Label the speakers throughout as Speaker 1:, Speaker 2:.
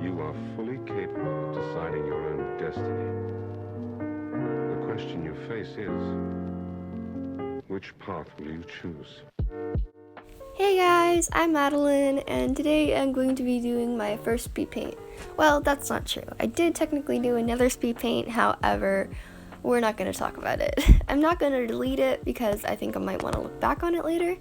Speaker 1: You are fully capable of deciding your own destiny. The question you face is, which path will you choose?
Speaker 2: Hey guys, I'm Madeline, and today I'm going to be doing my first speed paint. Well, that's not true. I did technically do another speed paint, however, we're not going to talk about it. I'm not going to delete it because I think I might want to look back on it later,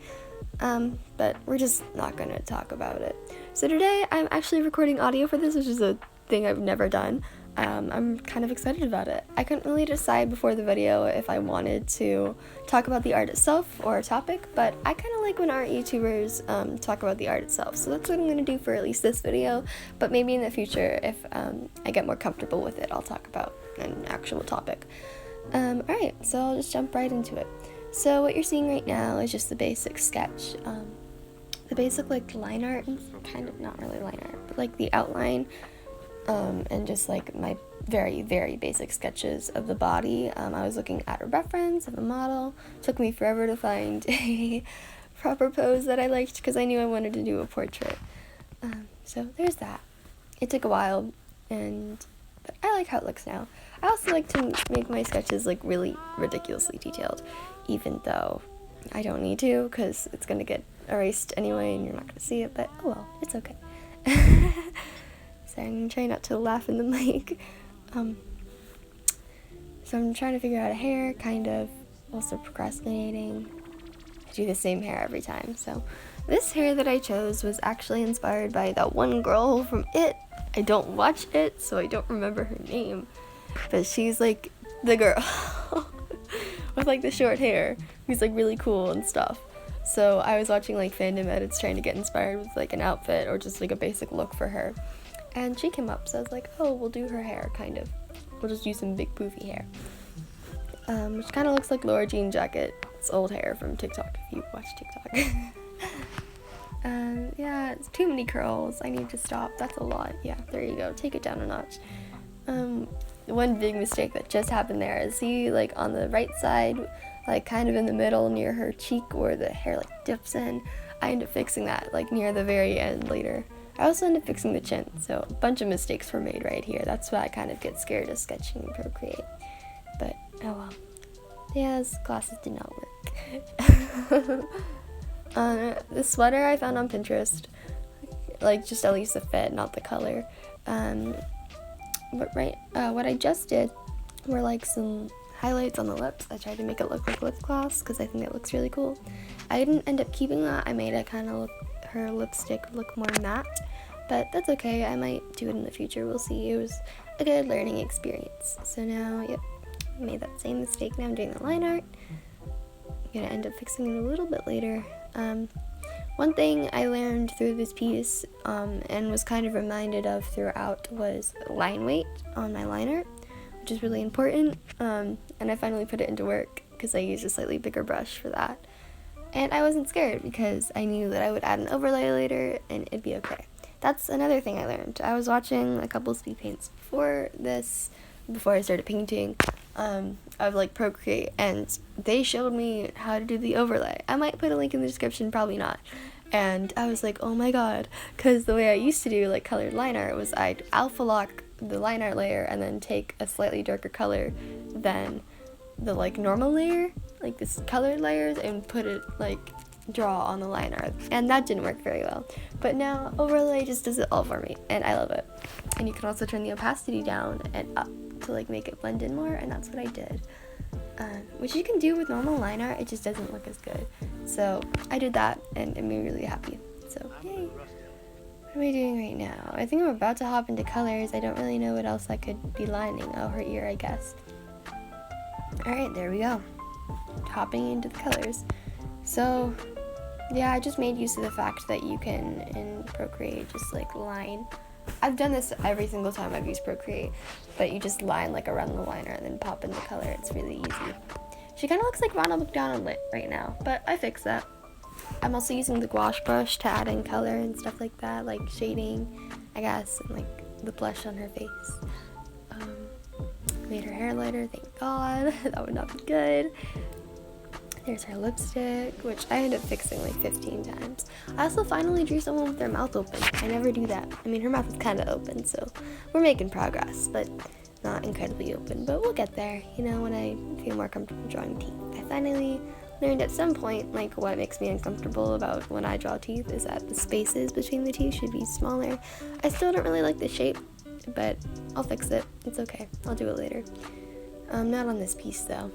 Speaker 2: but we're just not going to talk about it. So today I'm actually recording audio for this, which is a thing I've never done. I'm kind of excited about it. I couldn't really decide before the video if I wanted to talk about the art itself or a topic, but I kind of like when art YouTubers talk about the art itself, so that's what I'm going to do for at least this video, but maybe in the future, if I get more comfortable with it, I'll talk about an actual topic. Alright, so I'll just jump right into it. So what you're seeing right now is just the basic sketch. The basic like line art, kind of not really line art, but like the outline, and just like my very, very basic sketches of the body. I was looking at a reference of a model. Took me forever to find a proper pose that I liked because I knew I wanted to do a portrait. So there's that. It took a while, but I like how it looks now. I also like to make my sketches like really ridiculously detailed, even though I don't need to because it's gonna get erased anyway and you're not gonna see it, but oh well, it's okay. So I'm gonna try not to laugh in the mic. So I'm trying to figure out a hair, kind of, also procrastinating. I do the same hair every time. So this hair that I chose was actually inspired by that one girl from It. I don't watch It, so I don't remember her name, but she's like the girl with like the short hair who's like really cool and stuff. So I was watching like fandom edits trying to get inspired with like an outfit or just like a basic look for her. And she came up, so I was like, oh, we'll do her hair, kind of. We'll just use some big poofy hair. Which kind of looks like Laura Jean Jacket's old hair from TikTok, if you watch TikTok. Yeah, it's too many curls. I need to stop. That's a lot. Yeah, there you go. Take it down a notch. One big mistake that just happened there is, see, like, on the right side, like, kind of in the middle near her cheek where the hair, like, dips in. I end up fixing that, like, near the very end later. I also ended up fixing the chin, so a bunch of mistakes were made right here. That's why I kind of get scared of sketching in Procreate. But, oh well. Yeah, those glasses did not work. This sweater I found on Pinterest, like just at least the fit, not the color. But what I just did were like some highlights on the lips. I tried to make it look like lip gloss because I think it looks really cool. I didn't end up keeping that. I made it kind of look her lipstick look more matte, but that's okay. I might do it in the future. We'll see. It was a good learning experience. So now, yep, I made that same mistake. Now I'm doing the line art. I'm gonna end up fixing it a little bit later. One thing I learned through this piece and was kind of reminded of throughout was line weight on my line art, which is really important, and I finally put it into work because I used a slightly bigger brush for that. And I wasn't scared because I knew that I would add an overlay later and it'd be okay. That's another thing I learned. I was watching a couple speed paints before I started painting, of like Procreate, and they showed me how to do the overlay. I might put a link in the description, probably not. And I was like, oh my god, because the way I used to do like colored line art was I'd alpha lock the line art layer and then take a slightly darker color than the like normal layer, like this colored layers, and put it like draw on the line art, and that didn't work very well. But now overlay just does it all for me, and I love it. And you can also turn the opacity down and up to like make it blend in more, and that's what I did, which you can do with normal line art. It just doesn't look as good, so I did that and it made me really happy. So yay. What am I doing right now? I think I'm about to hop into colors. I don't really know what else I could be lining. Oh, her ear, I guess. Alright, there we go. Hopping into the colors. So, yeah, I just made use of the fact that you can, in Procreate, just like line. I've done this every single time I've used Procreate, but you just line like around the liner and then pop in the color. It's really easy. She kind of looks like Ronald McDonald lit right now, but I fixed that. I'm also using the gouache brush to add in color and stuff like that, like shading, I guess, and like the blush on her face. Made her hair lighter, thank God. That would not be good. There's her lipstick, which I ended up fixing like 15 times. I also finally drew someone with their mouth open. I never do that. I mean, her mouth is kind of open, so we're making progress, but not incredibly open. But we'll get there, you know, when I feel more comfortable drawing teeth. I finally learned at some point, like, what makes me uncomfortable about when I draw teeth is that the spaces between the teeth should be smaller. I still don't really like the shape, but I'll fix it. It's okay. I'll do it later. Not on this piece, though,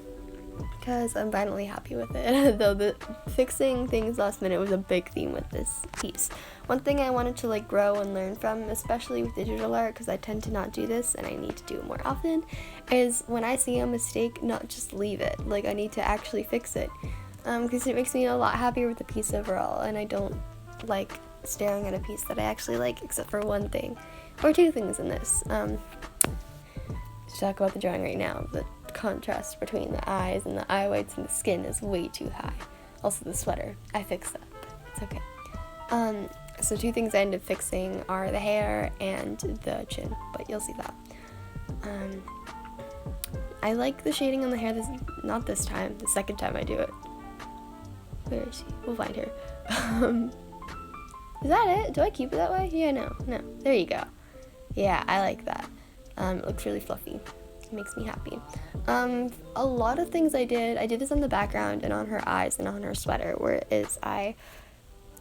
Speaker 2: because I'm finally happy with it. Though the fixing things last minute was a big theme with this piece. One thing I wanted to like grow and learn from, especially with digital art, because I tend to not do this and I need to do it more often, is when I see a mistake, not just leave it. Like, I need to actually fix it, because it makes me a lot happier with the piece overall, and I don't like staring at a piece that I actually like, except for one thing or two things in this. To talk about the drawing right now, the contrast between the eyes and the eye whites and the skin is way too high. Also the sweater, I fixed that, but it's okay. So two things I ended up fixing are the hair and the chin, but you'll see that. I like the shading on the hair, not this time, the second time I do it. Where is she? We'll find her. Is that it? Do I keep it that way? Yeah, no, there you go. Yeah, I like that. It looks really fluffy. It makes me happy. A lot of things I did this on the background and on her eyes and on her sweater, whereas I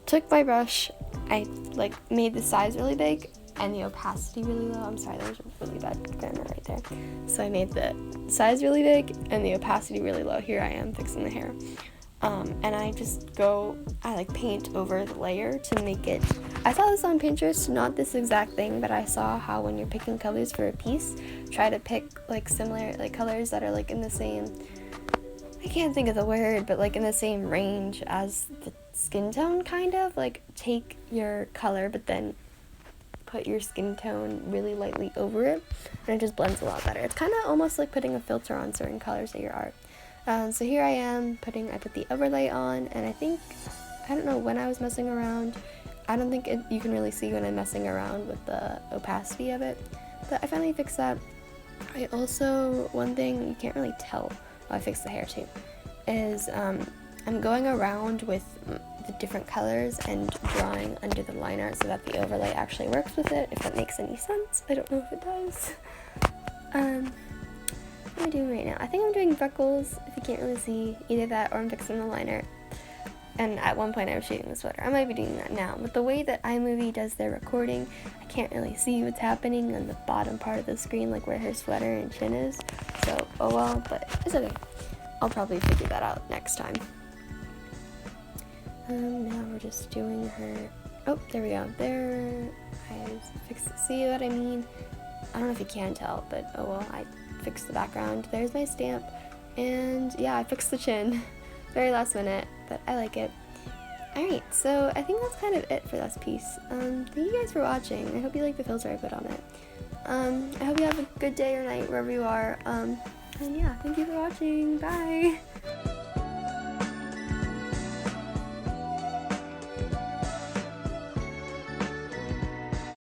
Speaker 2: took my brush, I like made the size really big and the opacity really low. I'm sorry, there's a really bad grammar right there. So I made the size really big and the opacity really low. Here I am fixing the hair. And I like paint over the layer to make it. I saw this on Pinterest, not this exact thing, but I saw how when you're picking colors for a piece, try to pick like similar like colors that are like in the same, I can't think of the word, but like in the same range as the skin tone, kind of like take your color but then put your skin tone really lightly over it, and it just blends a lot better. It's kind of almost like putting a filter on certain colors of your art. So here I am I put the overlay on, and I don't know when I was messing around. I don't think you can really see when I'm messing around with the opacity of it, but I finally fixed that. I also, one thing you can't really tell, I fixed the hair too, is I'm going around with the different colors and drawing under the liner so that the overlay actually works with it, if that makes any sense. I don't know if it does. What am I doing right now? I think I'm doing freckles, if you can't really see. Either that or I'm fixing the liner. And at one point I was shading the sweater. I might be doing that now. But the way that iMovie does their recording, I can't really see what's happening on the bottom part of the screen, like where her sweater and chin is. So, oh well, but it's okay. I'll probably figure that out next time. Now we're just doing her... Oh, there we go. There. I fixed... See what I mean? I don't know if you can tell, but oh well, I fixed the background. There's my stamp, and yeah, I fixed the chin. Very last minute, but I like it. Alright, so I think that's kind of it for this piece. Thank you guys for watching. I hope you like the filter I put on it. I hope you have a good day or night wherever you are. And yeah, thank you for watching. Bye!